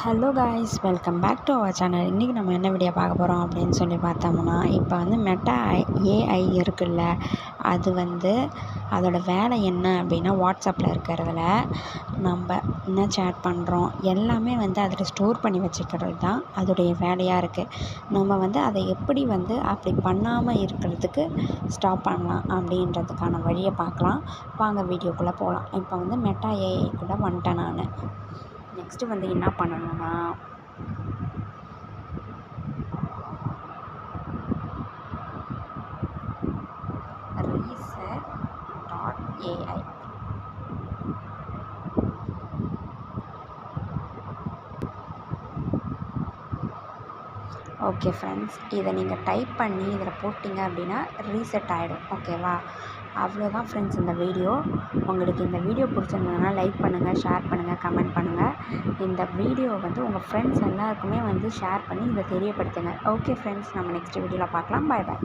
Hello guys, welcome back to our channel. இன்றைக்கி நம்ம என்ன வீடியோ பார்க்க போகிறோம் அப்படின்னு சொல்லி பார்த்தோம்னா, இப்போ வந்து மெட்டா ஏஐ இருக்குல்ல, அது வந்து அதோடய வேலை என்ன அப்படின்னா, வாட்ஸ்அப்பில் இருக்கிறதுல நம்ம என்ன சேட் பண்ணுறோம் எல்லாமே வந்து அதில் ஸ்டோர் பண்ணி வச்சுக்கிறது தான் அதோடைய வேலையாக இருக்குது. நம்ம வந்து அதை எப்படி வந்து அப்படி பண்ணாமல் இருக்கிறதுக்கு ஸ்டாப் பண்ணலாம் அப்படின்றதுக்கான வழியை பார்க்கலாம். வாங்க வீடியோக்குள்ளே போகலாம். இப்போ வந்து மெட்டா ஏஐக்குள்ளே வந்துட்டேன் நான். நெக்ஸ்ட்டு வந்து என்ன பண்ணணும்னா, reset.ai. ஓகே ஃப்ரெண்ட்ஸ், இதை நீங்கள் டைப் பண்ணி இதில் போட்டிங்க அப்படின்னா ரீசெட் ஆகிடும். ஓகேவா? அவ்வளோதான் ஃப்ரெண்ட்ஸ் இந்த வீடியோ. உங்களுக்கு இந்த வீடியோ பிடிச்சிருந்ததுன்னா லைக் பண்ணுங்கள், ஷேர் பண்ணுங்கள், கமெண்ட் பண்ணுங்கள். இந்த வீடியோ வந்து உங்கள் ஃப்ரெண்ட்ஸ் எல்லாருக்குமே வந்து ஷேர் பண்ணி இதை தெரியப்படுத்துங்க. ஓகே ஃப்ரெண்ட்ஸ், நம்ம நெக்ஸ்ட் வீடியோவில் பார்க்கலாம். பாய் பாய்.